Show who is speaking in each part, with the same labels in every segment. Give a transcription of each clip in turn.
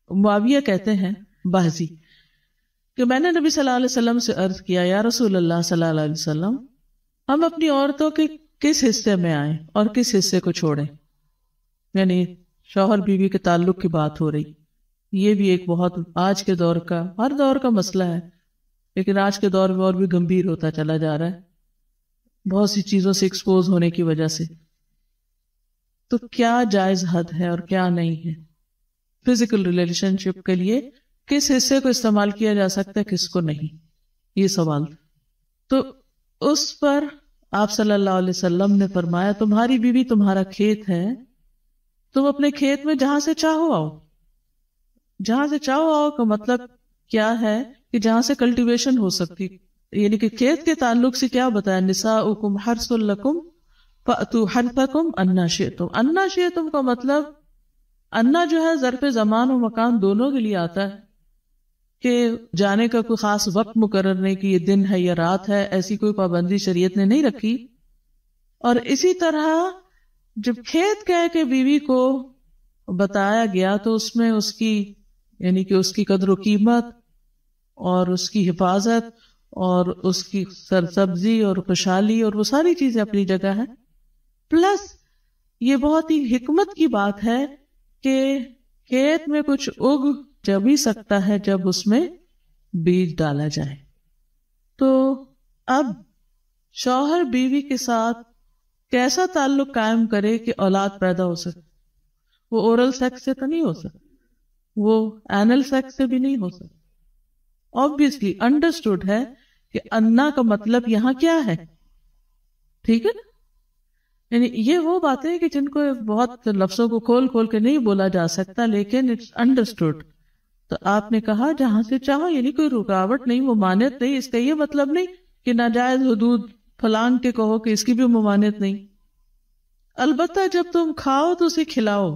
Speaker 1: معاویہ کہتے ہیں بازی کہ میں نے نبی صلی اللہ علیہ وسلم سے عرض کیا یا رسول اللہ صلی اللہ علیہ وسلم ہم اپنی عورتوں کے کس حصے میں آئیں اور کس حصے کو چھوڑیں. یعنی شوہر بیوی کے تعلق کی بات ہو رہی. یہ بھی ایک بہت آج کے دور کا، ہر دور کا مسئلہ ہے، لیکن آج کے دور میں اور بھی گمبھیر ہوتا چلا جا رہا ہے بہت سی چیزوں سے ایکسپوز ہونے کی وجہ سے. تو کیا جائز حد ہے اور کیا نہیں ہے؟ فزیکل ریلیشن شپ کے لیے کس حصے کو استعمال کیا جا سکتا ہے، کس کو نہیں، یہ سوال. تو اس پر آپ صلی اللہ علیہ وسلم نے فرمایا تمہاری بیوی تمہارا کھیت ہے، تم اپنے کھیت میں جہاں سے چاہو آؤ. جہاں سے چاہو آؤ کا مطلب کیا ہے کہ جہاں سے کلٹیویشن ہو سکتی، یعنی کہ کھیت کے تعلق سے کیا بتایا، نساؤکم حرث لکم فأتوا حرثکم انا شئتم. انا شئتم کا مطلب انا جو ہے ظرف زمان و مکان دونوں کے لیے آتا ہے کہ جانے کا کوئی خاص وقت مقرر نہیں کہ یہ دن ہے یا رات ہے، ایسی کوئی پابندی شریعت نے نہیں رکھی. اور اسی طرح جب کھیت کہہ کے بیوی کو بتایا گیا تو اس میں اس کی یعنی کہ اس کی قدر و قیمت اور اس کی حفاظت اور اس کی سرسبزی اور خوشحالی اور وہ ساری چیزیں اپنی جگہ ہیں. پلس یہ بہت ہی حکمت کی بات ہے کہ کھیت میں کچھ اگ جب ہی سکتا ہے جب اس میں بیج ڈالا جائے. تو اب شوہر بیوی کے ساتھ کیسا تعلق قائم کرے کہ اولاد پیدا ہو سکے؟ وہ اورل سیکس سے تو نہیں ہو سکتا، وہ اینل سیکس سے بھی نہیں ہو سکتا. obviously understood ہے کہ انا کا مطلب یہاں کیا ہے، ٹھیک ہے نا. یعنی یہ وہ باتیں کہ جن کو بہت لفظوں کو کھول کھول کے نہیں بولا جا سکتا، لیکن اٹس انڈرسٹوڈ. تو آپ نے کہا جہاں سے چاہو، یعنی کوئی رکاوٹ نہیں، ممانعت نہیں. اس کا یہ مطلب نہیں کہ ناجائز حدود پھلانگ کے کہو کہ اس کی بھی ممانعت نہیں. البتہ جب تم کھاؤ تو اسے کھلاؤ.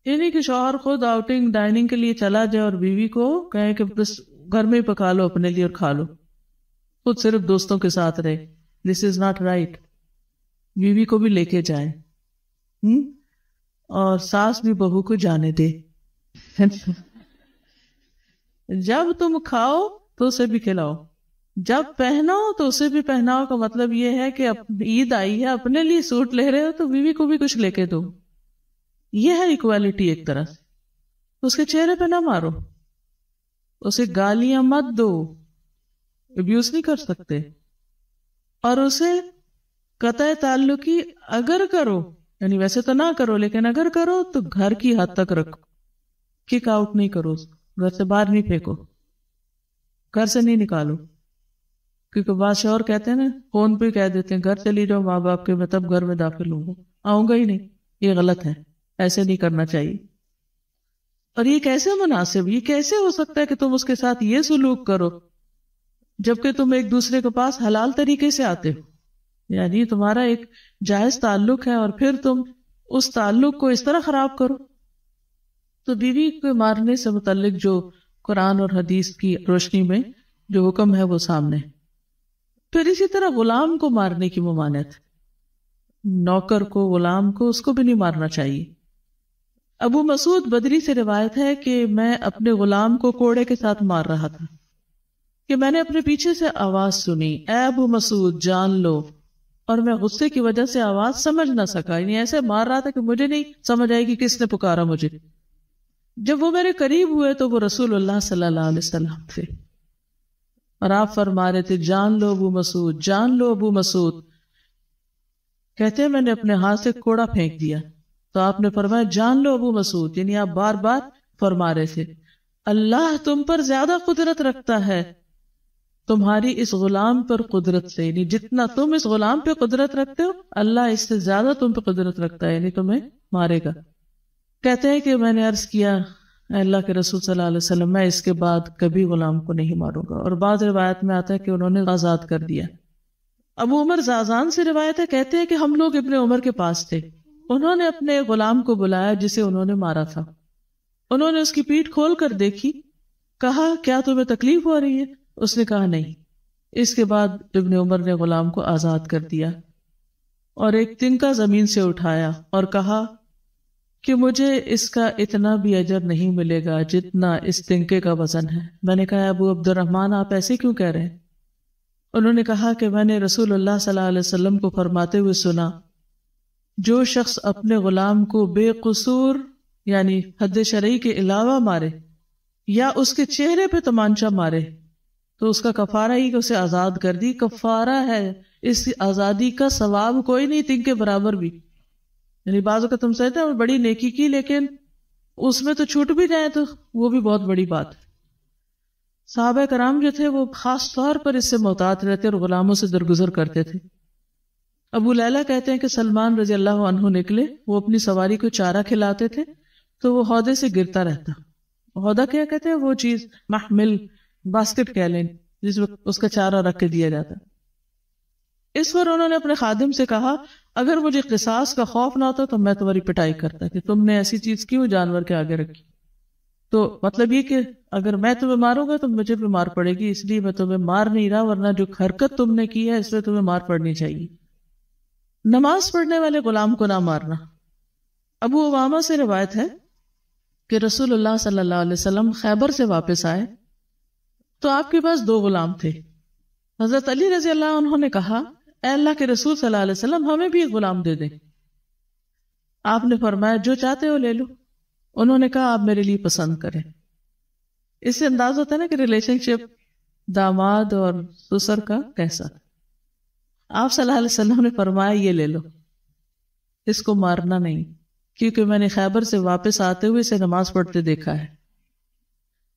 Speaker 1: یعنی کہ شوہر خود آؤٹنگ ڈائننگ کے لیے چلا جائے اور بیوی کو کہے کہ بس گھر میں ہی پکا لو اپنے لیے اور کھا لو، خود صرف دوستوں کے ساتھ رہے. دس از ناٹ رائٹ. بیوی کو بھی لے کے جائے اور ساس بھی بہو کو جانے دے. جب تم کھاؤ تو اسے بھی کھلاؤ، جب پہناؤ تو اسے بھی پہناؤ. کا مطلب یہ ہے کہ عید آئی ہے، اپنے لیے سوٹ لے رہے ہو تو بیوی کو بھی کچھ لے کے دو. یہ ہے ایکوالٹی ایک طرح سے. اس کے چہرے پہ نہ مارو، اسے گالیاں مت دو، ابیوز نہیں کر سکتے. اور اسے قطع تعلقی اگر کرو، یعنی ویسے تو نہ کرو لیکن اگر کرو تو گھر کی حد تک رکھو. کک آؤٹ نہیں کرو، گھر سے باہر نہیں پھینکو، گھر سے نہیں نکالو. کیونکہ بعض شوہر کہتے ہیں نا، فون پہ کہہ دیتے ہیں گھر چلی جاؤ ماں باپ کے، میں تب گھر میں داخل ہوں گا، آؤں گا ہی نہیں. یہ غلط ہے، ایسے نہیں کرنا چاہیے. اور یہ کیسے مناسب، یہ کیسے ہو سکتا ہے کہ تم اس کے ساتھ یہ سلوک کرو جبکہ تم ایک دوسرے کے پاس حلال طریقے سے آتے ہو؟ یعنی تمہارا ایک جائز تعلق ہے اور پھر تم اس تعلق کو اس طرح خراب کرو. تو بیوی کو مارنے سے متعلق جو قرآن اور حدیث کی روشنی میں جو حکم ہے وہ سامنے. پھر اسی طرح غلام کو مارنے کی ممانعت، نوکر کو، غلام کو، اس کو بھی نہیں مارنا چاہیے. ابو مسعود بدری سے روایت ہے کہ میں اپنے غلام کو کوڑے کے ساتھ مار رہا تھا کہ میں نے اپنے پیچھے سے آواز سنی، اے ابو مسعود جان لو. اور میں غصے کی وجہ سے آواز سمجھ نہ سکا، یعنی ایسے مار رہا تھا کہ مجھے نہیں سمجھ آئی کہ کس نے پکارا مجھے. جب وہ میرے قریب ہوئے تو وہ رسول اللہ صلی اللہ علیہ وسلم تھے اور آپ فرما رہے تھے جان لو ابو مسعود، جان لو ابو مسعود. کہتے ہیں میں نے اپنے ہاتھ سے کوڑا پھینک دیا تو آپ نے فرمایا جان لو ابو مسعود. یعنی آپ بار بار فرما رہے تھے اللہ تم پر زیادہ قدرت رکھتا ہے تمہاری اس غلام پر قدرت سے، یعنی جتنا تم اس غلام پہ قدرت رکھتے ہو اللہ اس سے زیادہ تم پہ قدرت رکھتا ہے، یعنی تمہیں مارے گا. کہتے ہیں کہ میں نے عرض کیا اے اللہ کے رسول صلی اللہ علیہ وسلم میں اس کے بعد کبھی غلام کو نہیں ماروں گا. اور بعض روایت میں آتا ہے کہ انہوں نے آزاد کر دیا. ابو عمر زازان سے روایت ہے، کہتے ہیں کہ ہم لوگ ابن عمر کے پاس تھے، انہوں نے اپنے غلام کو بلایا جسے انہوں نے مارا تھا. انہوں نے اس کی پیٹھ کھول کر دیکھی، کہا کیا تمہیں تکلیف ہو رہی ہے؟ اس نے کہا نہیں. اس کے بعد ابن عمر نے غلام کو آزاد کر دیا اور ایک تنکا زمین سے اٹھایا اور کہا کہ مجھے اس کا اتنا بھی اجر نہیں ملے گا جتنا اس تنکے کا وزن ہے۔ میں نے کہا ابو عبد الرحمن آپ ایسے کیوں کہہ رہے ہیں؟ انہوں نے کہا کہ میں نے رسول اللہ صلی اللہ علیہ وسلم کو فرماتے ہوئے سنا، جو شخص اپنے غلام کو بے قصور یعنی حد شرعی کے علاوہ مارے یا اس کے چہرے پہ تمانچہ مارے تو اس کا کفارہ ہی کہ اسے آزاد کر دی، کفارہ ہے، اس آزادی کا ثواب کوئی نہیں تنکے برابر بھی۔ یعنی بعض اوقات تم سمجھتے ہیں بڑی نیکی کی لیکن اس میں تو چھوٹ بھی جائے تو وہ بھی بہت بڑی بات ہے۔ صحابہ کرام جو تھے وہ خاص طور پر اس سے محتاط رہتے اور غلاموں سے درگزر کرتے تھے۔ ابو لیلہ کہتے ہیں کہ سلمان رضی اللہ عنہ نکلے، وہ اپنی سواری کو چارہ کھلاتے تھے تو وہ ہودے سے گرتا رہتا۔ ہودہ کیا کہتے ہیں؟ وہ چیز محمل باسکٹ کہہ لیں جس میں اس کا چارہ رکھ کے دیا جاتا۔ اس پر انہوں نے اپنے خادم سے کہا اگر مجھے قصاص کا خوف نہ ہوتا تو میں تمہاری پٹائی کرتا کہ تم نے ایسی چیز کیوں جانور کے آگے رکھی۔ تو مطلب یہ کہ اگر میں تمہیں ماروں گا تو مجھے بھی مار پڑے گی، اس لیے میں تمہیں مار نہیں رہا، ورنہ جو حرکت تم نے کی ہے اس میں تمہیں مار پڑنی چاہیے۔ نماز پڑھنے والے غلام کو نہ مارنا۔ ابو امامہ سے روایت ہے کہ رسول اللہ صلی اللہ علیہ وسلم خیبر سے واپس آئے تو آپ کے پاس 2 غلام تھے۔ حضرت علی رضی اللہ عنہ نے کہا اے اللہ کے رسول صلی اللہ علیہ وسلم ہمیں بھی ایک غلام دے دیں۔ آپ نے فرمایا جو چاہتے ہو لے لو۔ انہوں نے کہا آپ میرے لیے پسند کریں۔ اس سے انداز ہوتا ہے نا کہ ریلیشن شپ داماد اور سسر کا کیسا۔ آپ صلی اللہ علیہ وسلم نے فرمایا یہ لے لو، اس کو مارنا نہیں، کیونکہ میں نے خیبر سے واپس آتے ہوئے اسے نماز پڑھتے دیکھا ہے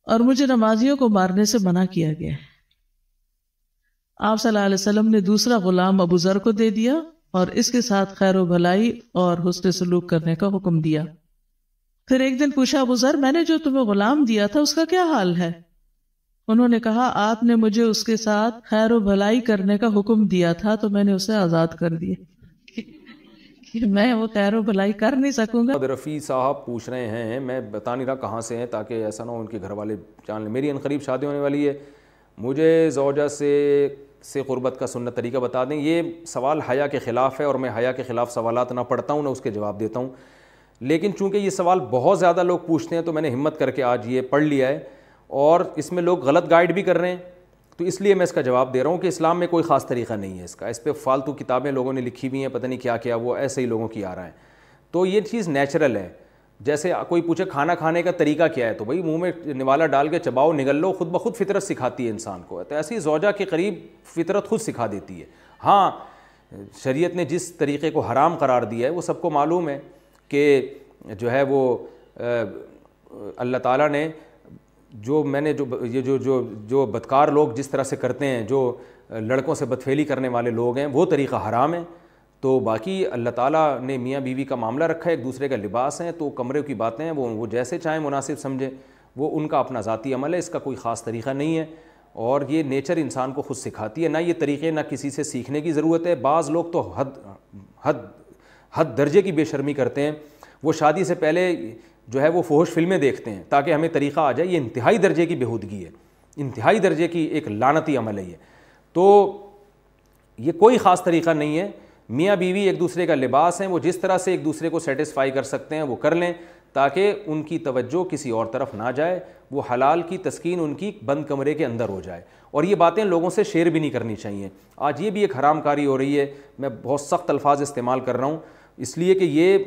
Speaker 1: اور مجھے نمازیوں کو مارنے سے منع کیا گیا ہے۔ آپ صلی اللہ علیہ وسلم نے دوسرا غلام ابو ذر کو دے دیا اور اس کے ساتھ خیر و بھلائی اور حسن سلوک کرنے کا حکم دیا۔ پھر ایک دن پوچھا ابو ذر میں نے جو تمہیں غلام دیا تھا اس کا کیا حال ہے؟ انہوں نے کہا آپ نے مجھے اس کے ساتھ خیر و بھلائی کرنے کا حکم دیا تھا تو میں نے اسے آزاد کر دیا کہ میں وہ خیر و بھلائی کر نہیں سکوں گا۔
Speaker 2: رفیع صاحب پوچھ رہے ہیں، میں بتا نہیں رہا کہاں سے ہیں تاکہ ایسا نہ ہو ان کے گھر والے جان لیں۔ میری عنقریب شادی ہونے والی ہے، مجھے زوجہ سے قربت کا سنت طریقہ بتا دیں۔ یہ سوال حیا کے خلاف ہے اور میں حیا کے خلاف سوالات نہ پڑھتا ہوں نہ اس کے جواب دیتا ہوں، لیکن چونکہ یہ سوال بہت زیادہ لوگ پوچھتے ہیں تو میں نے ہمت کر کے آج یہ پڑھ لیا ہے اور اس میں لوگ غلط گائیڈ بھی کر رہے ہیں، تو اس لیے میں اس کا جواب دے رہا ہوں کہ اسلام میں کوئی خاص طریقہ نہیں ہے اس کا۔ اس پہ فالتو کتابیں لوگوں نے لکھی ہوئی ہیں، پتہ نہیں کیا کیا، وہ ایسے ہی لوگوں کی آ رہا ہے۔ تو یہ چیز نیچرل ہے۔ جیسے کوئی پوچھے کھانا کھانے کا طریقہ کیا ہے تو بھائی منہ میں نوالا ڈال کے چباؤ نگل لو، خود بخود فطرت سکھاتی ہے انسان کو۔ تو ایسی زوجہ کے قریب فطرت خود سکھا دیتی ہے۔ ہاں شریعت نے جس طریقے کو حرام قرار دیا ہے وہ سب کو معلوم ہے کہ جو ہے وہ اللہ تعالیٰ نے جو بدکار لوگ جس طرح سے کرتے ہیں، جو لڑکوں سے بدفعلی کرنے والے لوگ ہیں، وہ طریقہ حرام ہے۔ تو باقی اللہ تعالیٰ نے میاں بیوی کا معاملہ رکھا ہے، ایک دوسرے کا لباس ہے، تو کمرے کی باتیں ہیں وہ جیسے چاہیں مناسب سمجھیں، وہ ان کا اپنا ذاتی عمل ہے، اس کا کوئی خاص طریقہ نہیں ہے اور یہ نیچر انسان کو خود سکھاتی ہے۔ نہ یہ طریقے نہ کسی سے سیکھنے کی ضرورت ہے۔ بعض لوگ تو حد درجے کی بے شرمی کرتے ہیں، وہ شادی سے پہلے جو ہے وہ فحش فلمیں دیکھتے ہیں تاکہ ہمیں طریقہ آ جائے۔ یہ انتہائی درجے کی بےہودگی ہے، انتہائی درجے کی ایک لعنتی عمل ہے یہ۔ تو یہ کوئی خاص طریقہ نہیں ہے۔ میاں بیوی ایک دوسرے کا لباس ہیں، وہ جس طرح سے ایک دوسرے کو سیٹسفائی کر سکتے ہیں وہ کر لیں تاکہ ان کی توجہ کسی اور طرف نہ جائے، وہ حلال کی تسکین ان کی بند کمرے کے اندر ہو جائے۔ اور یہ باتیں لوگوں سے شیئر بھی نہیں کرنی چاہیے۔ آج یہ بھی ایک حرام کاری ہو رہی ہے، میں بہت سخت الفاظ استعمال کر رہا ہوں اس لیے کہ یہ،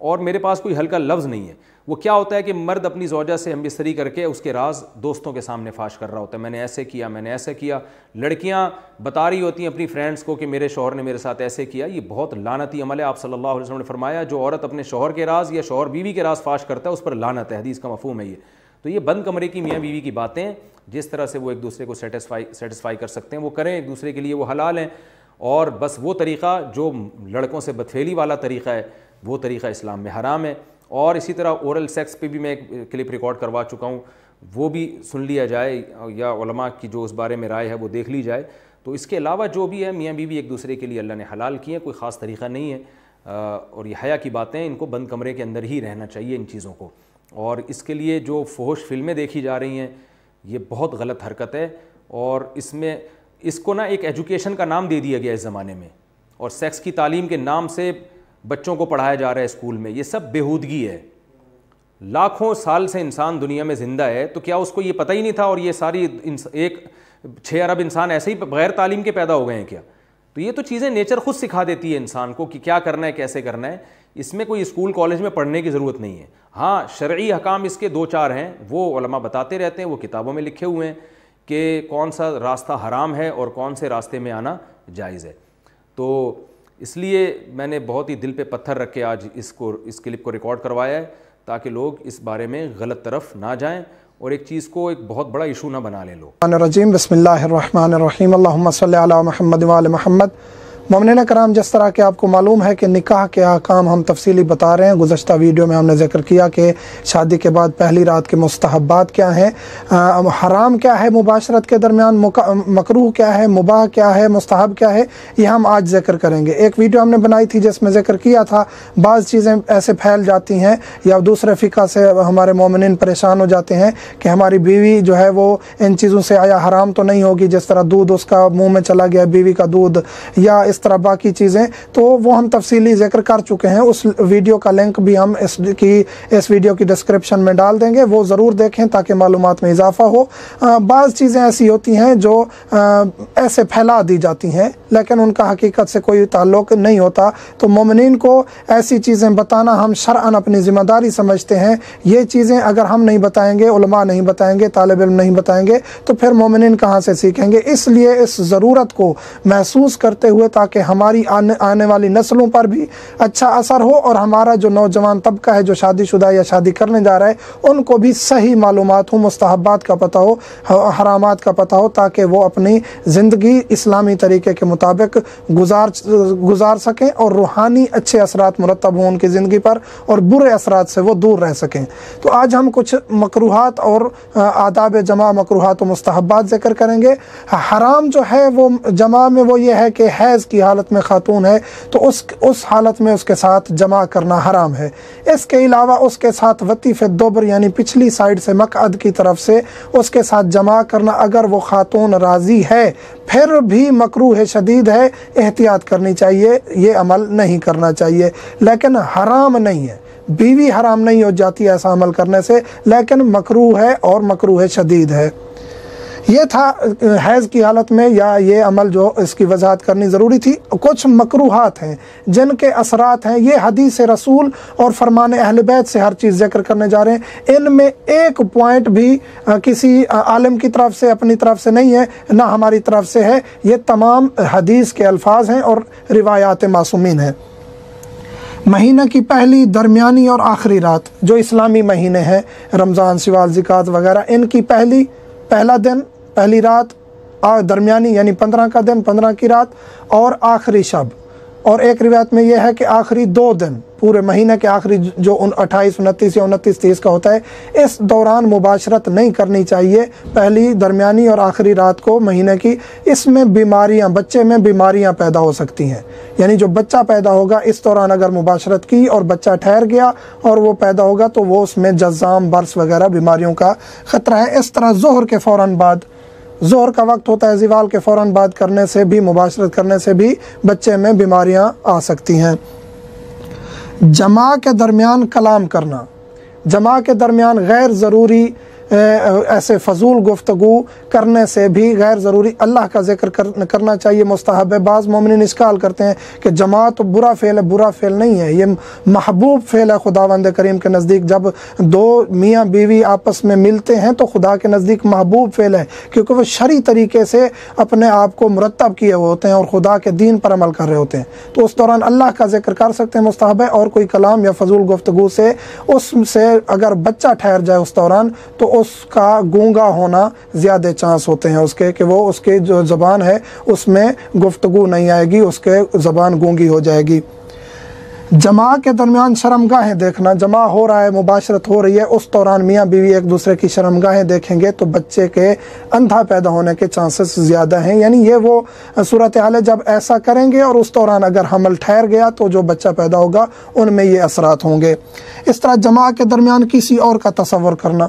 Speaker 2: اور میرے پاس کوئی ہلکا لفظ نہیں ہے۔ وہ کیا ہوتا ہے کہ مرد اپنی زوجہ سے ہم بستری کر کے اس کے راز دوستوں کے سامنے فاش کر رہا ہوتا ہے، میں نے ایسے کیا، میں نے ایسے کیا۔ لڑکیاں بتا رہی ہوتی ہیں اپنی فرینڈس کو کہ میرے شوہر نے میرے ساتھ ایسے کیا۔ یہ بہت لعنتی عمل ہے۔ آپ صلی اللہ علیہ وسلم نے فرمایا جو عورت اپنے شوہر کے راز یا شوہر بیوی کے راز فاش کرتا ہے اس پر لعنت ہے، حدیث کا مفہوم ہے یہ۔ تو یہ بند کمرے کی میاں بیوی کی باتیں، جس طرح سے وہ ایک دوسرے کو سیٹسفائی کر سکتے ہیں وہ کریں، ایک دوسرے کے لیے وہ حلال ہیں۔ اور بس وہ طریقہ جو لڑکوں سے بدفعلی والا طریقہ ہے وہ طریقہ اسلام میں حرام ہے۔ اور اسی طرح اورل سیکس پہ بھی میں ایک کلپ ریکارڈ کروا چکا ہوں، وہ بھی سن لیا جائے یا علماء کی جو اس بارے میں رائے ہے وہ دیکھ لی جائے۔ تو اس کے علاوہ جو بھی ہے میاں بیوی ایک دوسرے کے لیے اللہ نے حلال کیے ہیں، کوئی خاص طریقہ نہیں ہے۔ اور یہ حیا کی باتیں، ان کو بند کمرے کے اندر ہی رہنا چاہیے ان چیزوں کو۔ اور اس کے لیے جو فحش فلمیں دیکھی جا رہی ہیں یہ بہت غلط حرکت ہے، اور اس کو نا ایک ایجوکیشن کا نام دے دیا گیا اس زمانے میں، اور سیکس کی تعلیم کے نام سے بچوں کو پڑھایا جا رہا ہے اسکول میں, یہ سب بیہودگی ہے. لاکھوں سال سے انسان دنیا میں زندہ ہے, تو کیا اس کو یہ پتہ ہی نہیں تھا اور یہ ساری 6 ارب انسان ایسے ہی بغیر تعلیم کے پیدا ہو گئے ہیں کیا؟ تو یہ تو چیزیں نیچر خود سکھا دیتی ہے انسان کو کہ کیا کرنا ہے, کیسے کرنا ہے. اس میں کوئی اسکول کالج میں پڑھنے کی ضرورت نہیں ہے. ہاں شرعی احکام اس کے 2-4 ہیں, وہ علماء بتاتے رہتے ہیں, وہ کتابوں میں لکھے ہوئے ہیں کہ کون سا راستہ حرام ہے اور کون سے راستے میں آنا جائز ہے. تو اس لیے میں نے بہت ہی دل پہ پتھر رکھ کے آج اس کلپ کو ریکارڈ کروایا ہے, تاکہ لوگ اس بارے میں غلط طرف نہ جائیں اور ایک چیز کو ایک بہت بڑا ایشو نہ بنا لیں لوگ.
Speaker 3: بسم اللہ الرحمن الرحیم. اللہم صلی علی محمد وعلی محمد. مومنین کرام, جس طرح کہ آپ کو معلوم ہے کہ نکاح کے احکام ہم تفصیلی بتا رہے ہیں. گزشتہ ویڈیو میں ہم نے ذکر کیا کہ شادی کے بعد پہلی رات کے مستحبات کیا ہیں, حرام کیا ہے مباشرت کے درمیان, مکروہ کیا ہے, مباح کیا ہے, مستحب کیا ہے, یہ ہم آج ذکر کریں گے. ایک ویڈیو ہم نے بنائی تھی جس میں ذکر کیا تھا بعض چیزیں ایسے پھیل جاتی ہیں یا دوسرے فقہ سے ہمارے مومنین پریشان ہو جاتے ہیں کہ ہماری بیوی جو ہے وہ ان چیزوں سے آیا حرام تو نہیں ہوگی, جس طرح دودھ اس کا منہ میں چلا گیا بیوی کا دودھ یا اس طرح باقی چیزیں. تو وہ ہم تفصیلی ذکر کر چکے ہیں. اس ویڈیو کا لنک بھی ہم اس ویڈیو کی ڈسکرپشن میں ڈال دیں گے, وہ ضرور دیکھیں تاکہ معلومات میں اضافہ ہو. بعض چیزیں ایسی ہوتی ہیں جو ایسے پھیلا دی جاتی ہیں لیکن ان کا حقیقت سے کوئی تعلق نہیں ہوتا. تو مومنین کو ایسی چیزیں بتانا ہم شرعاً اپنی ذمہ داری سمجھتے ہیں. یہ چیزیں اگر ہم نہیں بتائیں گے, علماء نہیں بتائیں گے, طالب علم نہیں بتائیں گے, تو پھر مومنین کہاں سے سیکھیں گے. اس لیے اس ضرورت کو محسوس کرتے ہوئے تاکہ ہماری آنے والی نسلوں پر بھی اچھا اثر ہو اور ہمارا جو نوجوان طبقہ ہے جو شادی شدہ یا شادی کرنے جا رہا ہے ان کو بھی صحیح معلومات ہو, مستحبات کا پتہ ہو, حرامات کا پتہ ہو, تاکہ وہ اپنی زندگی اسلامی طریقے کے مطابق گزار سکیں اور روحانی اچھے اثرات مرتب ہوں ان کی زندگی پر اور برے اثرات سے وہ دور رہ سکیں. تو آج ہم کچھ مکروہات اور آداب جمع, مکروہات و مستحبات ذکر کریں گے. حرام جو ہے وہ جمع میں وہ یہ ہے کہ حیض کی حالت میں خاتون ہے تو اس حالت میں اس کے ساتھ جمع کرنا حرام ہے. اس کے علاوہ اس کے ساتھ وطیف دوبر یعنی پچھلی سائیڈ سے مقعد کی طرف سے اس کے ساتھ جمع کرنا اگر وہ خاتون راضی ہے پھر بھی مکروہ شدید ہے, احتیاط کرنی چاہیے, یہ عمل نہیں کرنا چاہیے. لیکن حرام نہیں ہے, بیوی حرام نہیں ہو جاتی ایسا عمل کرنے سے, لیکن مکروہ ہے اور مکروہ شدید ہے. یہ تھا حیض کی حالت میں یا یہ عمل جو اس کی وضاحت کرنی ضروری تھی. کچھ مکروہات ہیں جن کے اثرات ہیں, یہ حدیث رسول اور فرمان اہل بیت سے ہر چیز ذکر کرنے جا رہے ہیں. ان میں ایک پوائنٹ بھی کسی عالم کی طرف سے اپنی طرف سے نہیں ہے نہ ہماری طرف سے ہے, یہ تمام حدیث کے الفاظ ہیں اور روایات معصومین ہیں. مہینہ کی پہلی, درمیانی اور آخری رات جو اسلامی مہینے ہیں رمضان, شوال, زکات وغیرہ, ان کی پہلا دن, پہلی رات, درمیانی یعنی 15 کا دن, 15 کی رات اور آخری شب. اور ایک روایت میں یہ ہے کہ آخری 2 دن پورے مہینے کے آخری جو 28, 29 یا 29, 30 کا ہوتا ہے, اس دوران مباشرت نہیں کرنی چاہیے. پہلی, درمیانی اور آخری رات کو مہینے کی, اس میں بیماریاں, بچے میں بیماریاں پیدا ہو سکتی ہیں. یعنی جو بچہ پیدا ہوگا اس دوران اگر مباشرت کی اور بچہ ٹھہر گیا اور وہ پیدا ہوگا تو وہ اس میں جزام, برس وغیرہ بیماریوں کا خطرہ ہے. اس طرح ظہر کے فوراً بعد, ظہر کا وقت ہوتا ہے, زوال کے فوراً بعد کرنے سے بھی, مباشرت کرنے سے بھی بچے میں بیماریاں آ سکتی ہیں. جماع کے درمیان کلام کرنا, جماع کے درمیان غیر ضروری ایسے فضول گفتگو کرنے سے بھی, غیر ضروری اللہ کا ذکر کرنا چاہیے, مستحب ہے. بعض مومنین اشکال کرتے ہیں کہ جماع تو برا فعل ہے. برا فعل نہیں ہے, یہ محبوب فعل ہے خداوند کریم کے نزدیک. جب 2 میاں بیوی آپس میں ملتے ہیں تو خدا کے نزدیک محبوب فعل ہے, کیونکہ وہ شرعی طریقے سے اپنے آپ کو مرتب کیے ہوئے ہوتے ہیں اور خدا کے دین پر عمل کر رہے ہوتے ہیں. تو اس دوران اللہ کا ذکر کر سکتے ہیں, مستحب ہے. اور کوئی کلام یا فضول گفتگو سے اس سے اگر بچہ ٹھہر جائے اس دوران تو اس کا گونگا ہونا زیادہ چانس ہوتے ہیں اس کے, کہ وہ اس کے جو زبان ہے اس میں گفتگو نہیں آئے گی, اس کے زبان گونگی ہو جائے گی. جماع کے درمیان شرمگاہیں دیکھنا, جماع ہو رہا ہے, مباشرت ہو رہی ہے, اس دوران میاں بیوی ایک دوسرے کی شرمگاہیں دیکھیں گے تو بچے کے اندھا پیدا ہونے کے چانسز زیادہ ہیں. یعنی یہ وہ صورتحال ہے جب ایسا کریں گے اور اس دوران اگر حمل ٹھہر گیا تو جو بچہ پیدا ہوگا ان میں یہ اثرات ہوں گے. اس طرح جماع کے درمیان کسی اور کا تصور کرنا,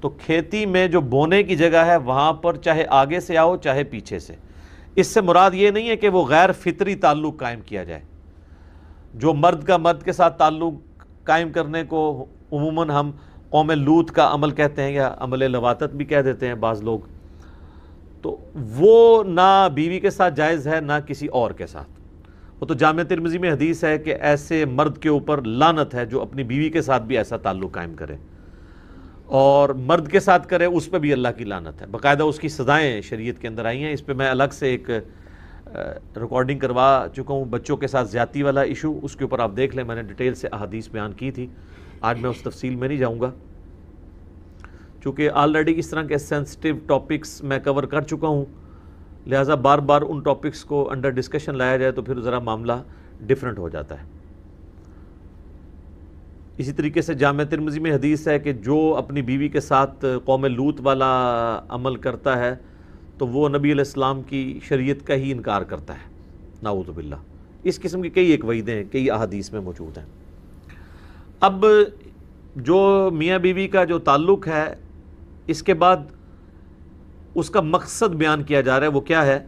Speaker 4: تو کھیتی میں جو بونے کی جگہ ہے وہاں پر چاہے آگے سے آؤ چاہے پیچھے سے، اس سے مراد یہ نہیں ہے کہ وہ غیر فطری تعلق قائم کیا جائے۔ جو مرد کا مرد کے ساتھ تعلق قائم کرنے کو عموماً ہم قوم لوط کا عمل کہتے ہیں یا عمل لواطت بھی کہہ دیتے ہیں بعض لوگ، تو وہ نہ بیوی کے ساتھ جائز ہے نہ کسی اور کے ساتھ۔ وہ تو جامع ترمذی میں حدیث ہے کہ ایسے مرد کے اوپر لعنت ہے جو اپنی بیوی کے ساتھ بھی ایسا تعلق قائم کرے، اور مرد کے ساتھ کرے اس پہ بھی اللہ کی لعنت ہے، باقاعدہ اس کی سزائیں شریعت کے اندر آئی ہیں۔ اس پہ میں الگ سے ایک ریکارڈنگ کروا چکا ہوں، بچوں کے ساتھ زیادتی والا ایشو، اس کے اوپر آپ دیکھ لیں، میں نے ڈیٹیل سے احادیث بیان کی تھی، آج میں اس تفصیل میں نہیں جاؤں گا چونکہ آلریڈی اس طرح کے سینسٹیو ٹاپکس میں کور کر چکا ہوں، لہٰذا بار بار ان ٹاپکس کو انڈر ڈسکشن لایا جائے تو پھر ذرا معاملہ ڈیفرنٹ ہو جاتا ہے۔ اسی طریقے سے جامع ترمذی میں حدیث ہے کہ جو اپنی بیوی کے ساتھ قوم لوط والا عمل کرتا ہے تو وہ نبی علیہ السلام کی شریعت کا ہی انکار کرتا ہے، نعوذ باللہ۔ اس قسم کی کئی ایک وعیدیں کئی احادیث میں موجود ہیں۔ اب جو میاں بیوی کا جو تعلق ہے، اس کے بعد اس کا مقصد بیان کیا جا رہا ہے، وہ کیا ہے؟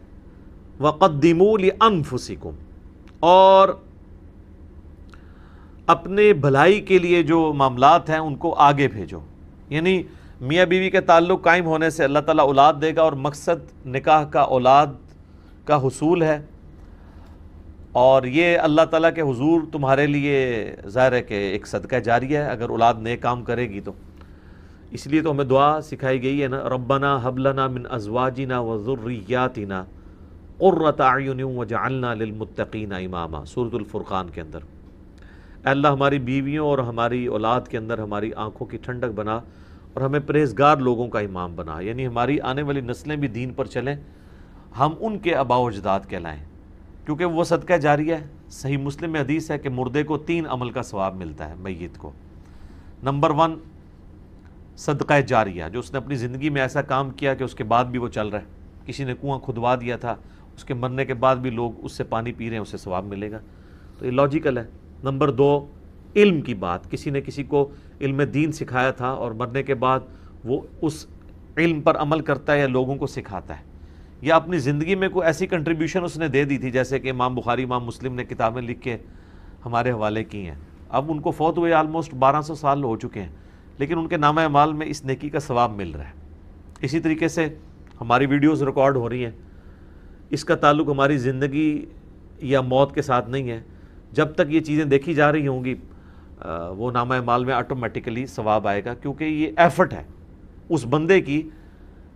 Speaker 4: وَقَدِّمُوا لِأَنفُسِكُمْ، اور اپنے بھلائی کے لیے جو معاملات ہیں ان کو آگے بھیجو۔ یعنی میاں بیوی کے تعلق قائم ہونے سے اللہ تعالیٰ اولاد دے گا، اور مقصد نکاح کا اولاد کا حصول ہے، اور یہ اللہ تعالیٰ کے حضور تمہارے لیے ظاہر ہے کہ ایک صدقہ جاریہ ہے اگر اولاد نیک کام کرے گی تو۔ اس لیے تو ہمیں دعا سکھائی گئی ہے نا، ربنا ہب لنا من ازواجنا وذریاتنا قرۃ اعین وجعلنا للمتقین اماما، سورۃ الفرقان کے اندر۔ اے اللہ ہماری بیویوں اور ہماری اولاد کے اندر ہماری آنکھوں کی ٹھنڈک بنا اور ہمیں پرہیزگار لوگوں کا امام بنا، یعنی ہماری آنے والی نسلیں بھی دین پر چلیں، ہم ان کے آباء و اجداد کہلائیں، کیونکہ وہ صدقہ جاریہ ہے۔ صحیح مسلم میں حدیث ہے کہ مردے کو 3 عمل کا ثواب ملتا ہے میت کو۔ نمبر 1 صدقہ جاریہ، جو اس نے اپنی زندگی میں ایسا کام کیا کہ اس کے بعد بھی وہ چل رہا ہے، کسی نے کنواں کھدوا دیا تھا، اس کے مرنے کے بعد بھی لوگ اس سے پانی پی رہے ہیں، اسے ثواب ملے گا، تو یہ لاجیکل ہے۔ نمبر 2 علم کی بات، کسی نے کسی کو علم دین سکھایا تھا اور مرنے کے بعد وہ اس علم پر عمل کرتا ہے یا لوگوں کو سکھاتا ہے، یا اپنی زندگی میں کوئی ایسی کنٹریبیوشن اس نے دے دی تھی، جیسے کہ امام بخاری امام مسلم نے کتابیں لکھ کے ہمارے حوالے کی ہیں، اب ان کو فوت ہوئے آلموسٹ 1200 سال ہو چکے ہیں، لیکن ان کے نامہ اعمال میں اس نیکی کا ثواب مل رہا ہے۔ اسی طریقے سے ہماری ویڈیوز ریکارڈ ہو رہی ہیں، اس کا تعلق ہماری زندگی یا موت کے ساتھ نہیں ہے، جب تک یہ چیزیں دیکھی جا رہی ہوں گی وہ نامہ اعمال میں آٹومیٹیکلی ثواب آئے گا، کیونکہ یہ ایفرٹ ہے اس بندے کی،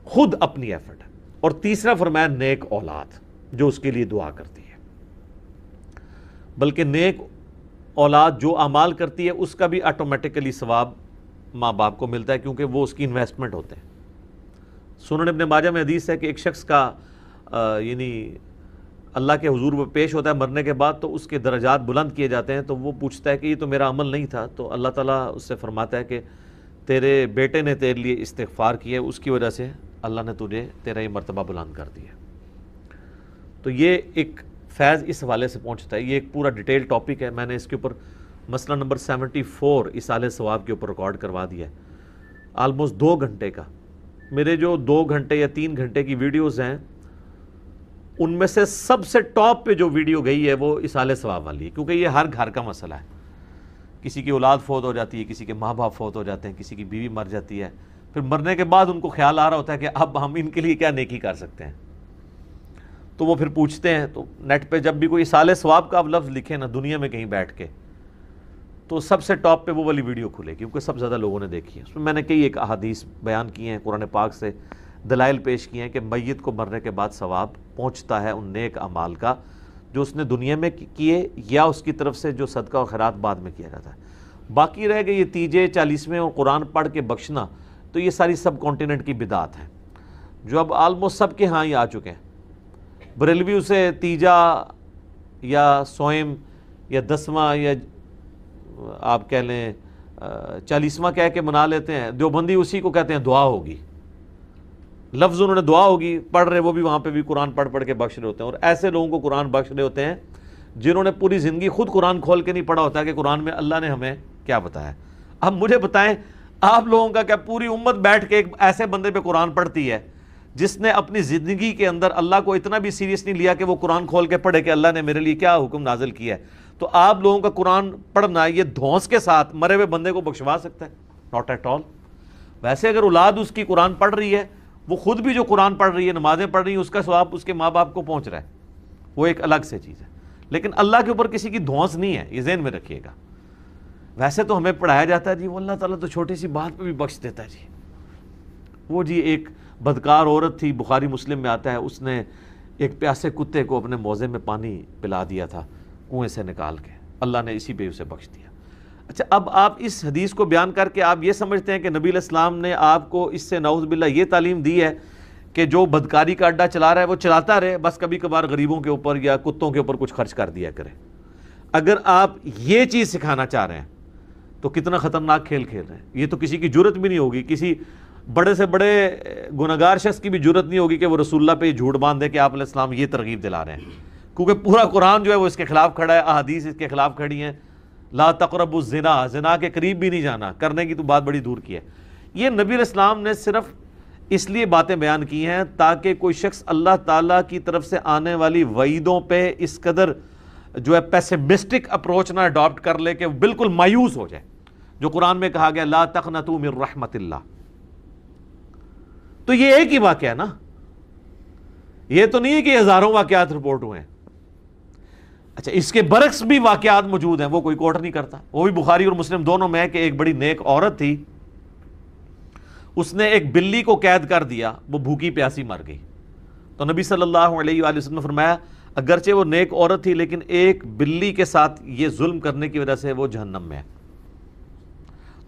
Speaker 4: خود اپنی ایفرٹ ہے۔ اور تیسرا فرمایا نیک اولاد جو اس کے لیے دعا کرتی ہے، بلکہ نیک اولاد جو اعمال کرتی ہے اس کا بھی آٹومیٹیکلی ثواب ماں باپ کو ملتا ہے، کیونکہ وہ اس کی انویسٹمنٹ ہوتے ہیں۔ سنن ابن ماجہ میں حدیث ہے کہ ایک شخص کا یعنی اللہ کے حضور وہ پیش ہوتا ہے مرنے کے بعد، تو اس کے درجات بلند کیے جاتے ہیں، تو وہ پوچھتا ہے کہ یہ تو میرا عمل نہیں تھا، تو اللہ تعالیٰ اس سے فرماتا ہے کہ تیرے بیٹے نے تیرے لیے استغفار کیا، اس کی وجہ سے اللہ نے تجھے تیرا یہ مرتبہ بلند کر دیا۔ تو یہ ایک فیض اس حوالے سے پہنچتا ہے، یہ ایک پورا ڈیٹیل ٹاپک ہے، میں نے اس کے اوپر مسئلہ نمبر 74 اصالہ ثواب کے اوپر ریکارڈ کروا دیا ہے، آلموسٹ 2 گھنٹے کا۔ میرے جو 2 گھنٹے یا 3 گھنٹے کی ویڈیوز ہیں، ان میں سے سب سے ٹاپ پہ جو ویڈیو گئی ہے وہ اصالہ ثواب والی ہے، کیونکہ یہ ہر گھر کا مسئلہ ہے۔ کسی کی اولاد فوت ہو جاتی ہے، کسی کے ماں باپ فوت ہو جاتے ہیں، کسی کی بیوی مر جاتی ہے، پھر مرنے کے بعد ان کو خیال آ رہا ہوتا ہے کہ اب ہم ان کے لیے کیا نیکی کر سکتے ہیں، تو وہ پھر پوچھتے ہیں۔ تو نیٹ پہ جب بھی کوئی اصالہ ثواب کا اب لفظ لکھے نا دنیا میں کہیں بیٹھ کے، تو سب سے ٹاپ پہ وہ والی ویڈیو کھلے، کیونکہ سب زیادہ لوگوں نے دیکھی ہے۔ اس میں میں نے کئی ایک احادیث بیان کی ہیں، قرآن پاک سے دلائل پیش کیے ہیں کہ میت کو مرنے کے بعد ثواب پہنچتا ہے ان نیک اعمال کا جو اس نے دنیا میں کیے، یا اس کی طرف سے جو صدقہ و خیرات بعد میں کیا جاتا ہے۔ باقی رہ گئی یہ تیجے 40ویں اور قرآن پڑھ کے بخشنا، تو یہ ساری سب کانٹیننٹ کی بدعات ہیں جو اب آلموسٹ سب کے ہاں ہی آ چکے ہیں۔ بریلوی اسے تیجا یا سوئم یا 10واں یا آپ کہہ لیں 40واں کہہ کے منا لیتے ہیں، دیوبندی اسی کو کہتے ہیں دعا ہوگی، لفظ انہوں نے دعا ہوگی پڑھ رہے، وہ بھی وہاں پہ بھی قرآن پڑھ کے بخش رہے ہوتے ہیں، اور ایسے لوگوں کو قرآن بخش رہے ہوتے ہیں جنہوں نے پوری زندگی خود قرآن کھول کے نہیں پڑھا ہوتا کہ قرآن میں اللہ نے ہمیں کیا بتایا۔ اب مجھے بتائیں آپ لوگوں کا کیا پوری امت بیٹھ کے ایک ایسے بندے پہ قرآن پڑھتی ہے جس نے اپنی زندگی کے اندر اللہ کو اتنا بھی سیریس نہیں لیا کہ وہ قرآن کھول کے پڑھے کہ اللہ نے میرے لیے کیا حکم نازل کیا ہے. تو آپ لوگوں کا قرآن پڑھنا یہ دھونس کے ساتھ مرے ہوئے بندے کو بخشوا سکتا ہے؟ Not at all. ویسے اگر اولاد اس کی قرآن پڑھ رہی ہے, وہ خود بھی جو قرآن پڑھ رہی ہے, نمازیں پڑھ رہی ہیں, اس کا ثواب اس کے ماں باپ کو پہنچ رہا ہے, وہ ایک الگ سے چیز ہے. لیکن اللہ کے اوپر کسی کی دھونس نہیں ہے, یہ ذہن میں رکھیے گا. ویسے تو ہمیں پڑھایا جاتا ہے جی وہ اللہ تعالیٰ تو چھوٹی سی بات پہ بھی بخش دیتا ہے جی. وہ جی ایک بدکار عورت تھی, بخاری مسلم میں آتا ہے, اس نے ایک پیاسے کتے کو اپنے موزے میں پانی پلا دیا تھا کنویں سے نکال کے, اللہ نے اسی پہ اسے بخش دیا. اچھا, اب آپ اس حدیث کو بیان کر کے آپ یہ سمجھتے ہیں کہ نبی علیہ السلام نے آپ کو اس سے نعوذ باللہ یہ تعلیم دی ہے کہ جو بدکاری کا اڈا چلا رہا ہے وہ چلاتا رہے, بس کبھی کبھار غریبوں کے اوپر یا کتوں کے اوپر کچھ خرچ کر دیا کرے. اگر آپ یہ چیز سکھانا چاہ رہے ہیں تو کتنا خطرناک کھیل کھیل رہے ہیں. یہ تو کسی کی جرت بھی نہیں ہوگی, کسی بڑے سے بڑے گناہگار شخص کی بھی جرت نہیں ہوگی کہ وہ رسول اللہ پہ جھوٹ باندھ دے کہ آپ علیہ السلام یہ ترغیب دلا رہے ہیں, کیونکہ پورا قرآن جو ہے وہ اس کے خلاف کھڑا ہے, احادیث اس کے خلاف کھڑی ہیں. لا تقربوا الزنا, زنا کے قریب بھی نہیں جانا, کرنے کی تو بات بڑی دور کی ہے. یہ نبی علیہ السلام نے صرف اس لیے باتیں بیان کی ہیں تاکہ کوئی شخص اللہ تعالیٰ کی طرف سے آنے والی وعیدوں پہ اس قدر جو ہے پیسمسٹک اپروچ نہ اڈاپٹ کر لے کہ وہ بالکل مایوس ہو جائے. جو قرآن میں کہا گیا لا تقنطوا من رحمت اللہ, تو یہ ایک ہی واقعہ ہے نا, یہ تو نہیں ہے کہ ہزاروں واقعات رپورٹ ہوئے ہیں. اچھا, اس کے برعکس بھی واقعات موجود ہیں, وہ کوئی کوٹ نہیں کرتا. وہ بھی بخاری اور مسلم دونوں میں ہے کہ ایک بڑی نیک عورت تھی, اس نے ایک بلی کو قید کر دیا, وہ بھوکی پیاسی مر گئی. تو نبی صلی اللہ علیہ وآلہ وسلم نے فرمایا اگرچہ وہ نیک عورت تھی لیکن ایک بلی کے ساتھ یہ ظلم کرنے کی وجہ سے وہ جہنم میں ہے.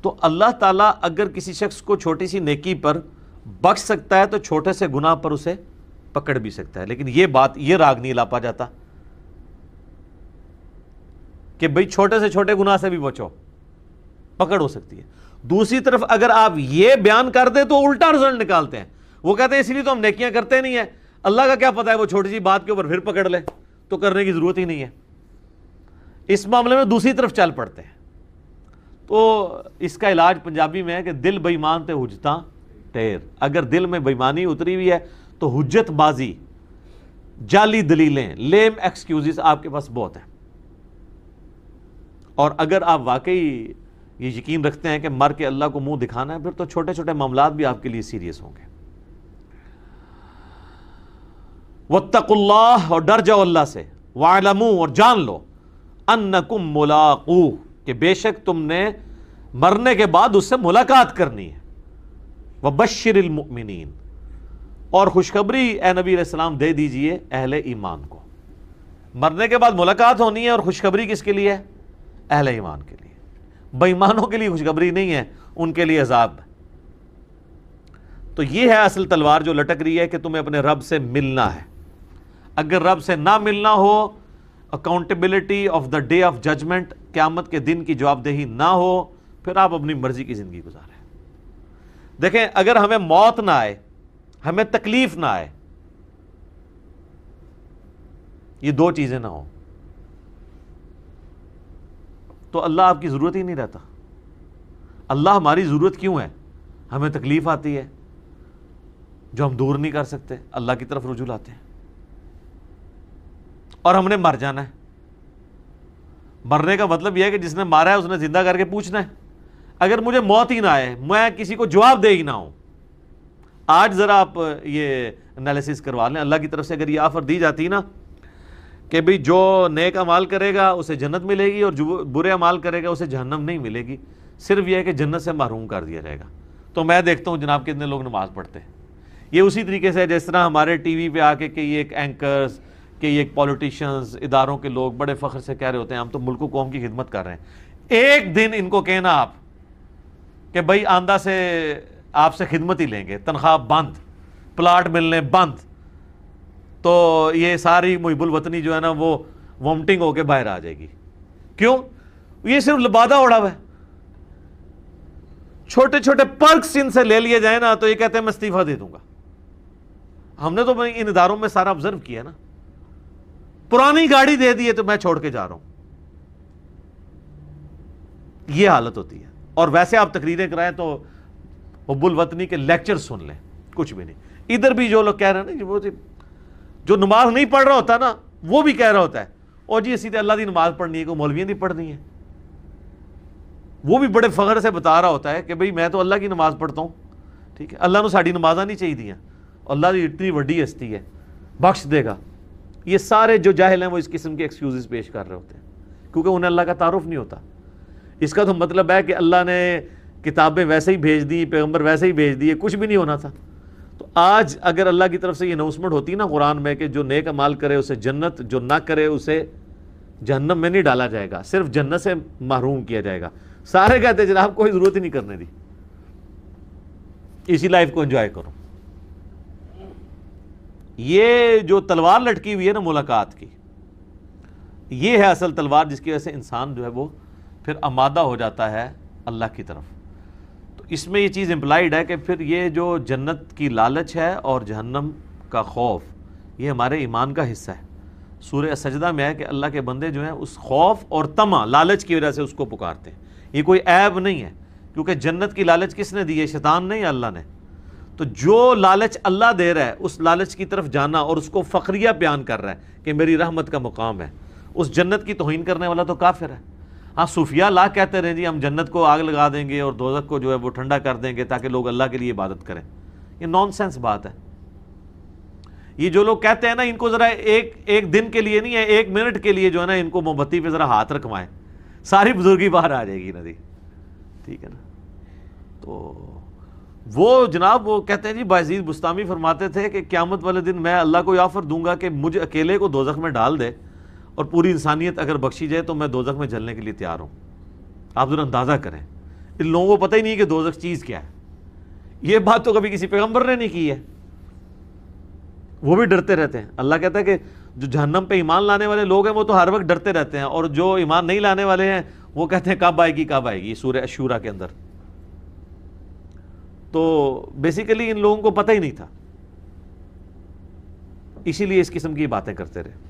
Speaker 4: تو اللہ تعالیٰ اگر کسی شخص کو چھوٹی سی نیکی پر بخش سکتا ہے تو چھوٹے سے گناہ پر اسے پکڑ بھی سکتا ہے. لیکن یہ بات, یہ راگ نہیں لاپا جاتا کہ بھئی چھوٹے سے چھوٹے گناہ سے بھی بچو, پکڑ ہو سکتی ہے. دوسری طرف اگر آپ یہ بیان کر دیں تو الٹا رزلٹ نکالتے ہیں. وہ کہتے ہیں اس لیے تو ہم نیکیاں کرتے نہیں ہیں, اللہ کا کیا پتہ ہے وہ چھوٹی سی بات کے اوپر پھر پکڑ لے تو کرنے کی ضرورت ہی نہیں ہے. اس معاملے میں دوسری طرف چل پڑتے ہیں. تو اس کا علاج پنجابی میں ہے کہ دل بے ایمان تے حجتاں ٹیر. اگر دل میں بے ایمانی اتری ہوئی ہے تو حجت بازی, جعلی دلیلیں, لیم ایکسکیوزز آپ کے پاس بہت ہیں. اور اگر آپ واقعی یہ یقین رکھتے ہیں کہ مر کے اللہ کو منہ دکھانا ہے, پھر تو چھوٹے چھوٹے معاملات بھی آپ کے لیے سیریس ہوں گے. واتقوا اللہ, اور ڈر جاؤ اللہ سے, واعلموا, اور جان لو, انکم ملاقوہ, کہ بے شک تم نے مرنے کے بعد اس سے ملاقات کرنی ہے. وبشر المؤمنین, اور خوشخبری اے نبی علیہ السلام دے دیجئے اہل ایمان کو. مرنے کے بعد ملاقات ہونی ہے, اور خوشخبری کس کے لیے ہے؟ اہل ایمان کے لیے. بے ایمانوں کے لیے خوشخبری نہیں ہے, ان کے لیے عذاب ہے. تو یہ ہے اصل تلوار جو لٹک رہی ہے کہ تمہیں اپنے رب سے ملنا ہے. اگر رب سے نہ ملنا ہو, accountability of the day of judgement, قیامت کے دن کی جواب دہی نہ ہو, پھر آپ اپنی مرضی کی زندگی گزاریں. دیکھیں, اگر ہمیں موت نہ آئے, ہمیں تکلیف نہ آئے, یہ دو چیزیں نہ ہوں, تو اللہ آپ کی ضرورت ہی نہیں رہتا. اللہ ہماری ضرورت کیوں ہے؟ ہمیں تکلیف آتی ہے جو ہم دور نہیں کر سکتے, اللہ کی طرف رجوع لاتے ہیں, اور ہم نے مر جانا ہے. مرنے کا مطلب یہ ہے کہ جس نے مارا ہے اس نے زندہ کر کے پوچھنا ہے. اگر مجھے موت ہی نہ آئے, میں کسی کو جواب دے ہی نہ ہوں. آج ذرا آپ یہ انالیسس کروا لیں, اللہ کی طرف سے اگر یہ آفر دی جاتی نا کہ بھئی جو نیک اعمال کرے گا اسے جنت ملے گی, اور جو برے اعمال کرے گا اسے جہنم نہیں ملے گی, صرف یہ ہے کہ جنت سے محروم کر دیا جائے گا, تو میں دیکھتا ہوں جناب کتنے لوگ نماز پڑھتے ہیں. یہ اسی طریقے سے جس طرح ہمارے ٹی وی پہ آ کے کہ یہ ایک اینکرز, کہ یہ ایک پولیٹیشنز, اداروں کے لوگ بڑے فخر سے کہہ رہے ہوتے ہیں ہم تو ملک و قوم کی خدمت کر رہے ہیں. ایک دن ان کو کہنا آپ کہ بھئی آندہ سے آپ سے خدمت ہی لیں گے, تنخواہ بند, پلاٹ ملنے بند, تو یہ ساری محب الوطنی جو ہے نا وہ وومٹنگ ہو کے باہر آ جائے گی. کیوں؟ یہ صرف لبادہ اڑا ہوا ہے. چھوٹے چھوٹے پرکس ان سے لے لیے جائیں نا تو یہ کہتے ہیں میں استعفیٰ دے دوں گا. ہم نے تو ان اداروں میں سارا آبزرو کیا نا, پرانی گاڑی دے دی ہے تو میں چھوڑ کے جا رہا ہوں, یہ حالت ہوتی ہے. اور ویسے آپ تقریریں کرائیں تو حب الوطنی کے لیکچر سن لیں، کچھ بھی نہیں۔ ادھر بھی جو لوگ کہہ رہے ہیں نا جو نماز نہیں پڑھ رہا ہوتا نا وہ بھی کہہ رہا ہوتا ہے اور جی سیدھے اللہ دی نماز پڑھنی ہے، کوئی مولویاں دی پڑھنی ہے، وہ بھی بڑے فخر سے بتا رہا ہوتا ہے کہ بھئی میں تو اللہ کی نماز پڑھتا ہوں، ٹھیک ہے، اللہ نے ساڑی نمازاں نہیں چاہیے دیا، اللہ دی اتنی وڈی ہستی ہے، بخش دے گا۔ یہ سارے جو جاہل ہیں وہ اس قسم کے ایکسکیوزز پیش کر رہے ہوتے ہیں کیونکہ انہیں اللہ کا تعارف نہیں ہوتا۔ اس کا تو مطلب ہے کہ اللہ نے کتابیں ویسے ہی بھیج دی، پیغمبر ویسے ہی بھیج دیے، کچھ بھی نہیں ہونا تھا۔ تو آج اگر اللہ کی طرف سے یہ اناؤنسمنٹ ہوتی نا قرآن میں کہ جو نیک اعمال کرے اسے جنت، جو نہ کرے اسے جہنم میں نہیں ڈالا جائے گا، صرف جنت سے محروم کیا جائے گا، سارے کہتے ہیں جناب کوئی ضرورت ہی نہیں کرنے دی، اسی لائف کو انجوائے کرو۔ یہ جو تلوار لٹکی ہوئی ہے نا ملاقات کی، یہ ہے اصل تلوار جس کی وجہ سے انسان جو ہے وہ پھر آمادہ ہو جاتا ہے اللہ کی طرف۔ تو اس میں یہ چیز امپلائیڈ ہے کہ پھر یہ جو جنت کی لالچ ہے اور جہنم کا خوف یہ ہمارے ایمان کا حصہ ہے۔ سورہ سجدہ میں ہے کہ اللہ کے بندے جو ہیں اس خوف اور طمع لالچ کی وجہ سے اس کو پکارتے ہیں، یہ کوئی عیب نہیں ہے، کیونکہ جنت کی لالچ کس نے دی ہے؟ شیطان نہیں، اللہ نے۔ تو جو لالچ اللہ دے رہا ہے اس لالچ کی طرف جانا اور اس کو فخریہ بیان کر رہا ہے کہ میری رحمت کا مقام ہے، اس جنت کی توہین کرنے والا تو کافر ہے۔ ہاں صوفیاء لا کہتے رہے جی ہم جنت کو آگ لگا دیں گے اور دوزخ کو جو ہے وہ ٹھنڈا کر دیں گے تاکہ لوگ اللہ کے لیے عبادت کریں، یہ نان سینس بات ہے۔ یہ جو لوگ کہتے ہیں نا ان کو ذرا ایک دن کے لیے نہیں ہے، 1 منٹ کے لیے جو ہے نا ان کو موم بتی پہ ذرا ہاتھ رکھوائیں، ساری بزرگی باہر آ جائے گی نا جی، ٹھیک ہے نا۔ تو وہ جناب وہ کہتے ہیں جی بایزید بستامی فرماتے تھے کہ قیامت والے دن میں اللہ کو یہ آفر دوں گا کہ مجھے اکیلے کو دوزخ میں ڈال دے اور پوری انسانیت اگر بخشی جائے تو میں دوزخ میں جلنے کے لیے تیار ہوں۔ آپ ذرا اندازہ کریں، ان لوگوں کو پتہ ہی نہیں کہ دوزخ چیز کیا ہے، یہ بات تو کبھی کسی پیغمبر نے نہیں کی ہے، وہ بھی ڈرتے رہتے ہیں۔ اللہ کہتا ہے کہ جو جہنم پہ ایمان لانے والے لوگ ہیں وہ تو ہر وقت ڈرتے رہتے ہیں، اور جو ایمان نہیں لانے والے ہیں وہ کہتے ہیں کب آئے گی کب آئے گی، سورہ شورا کے اندر۔ تو بیسیکلی ان لوگوں کو پتہ ہی نہیں تھا، اسی لیے اس قسم کی باتیں کرتے رہے۔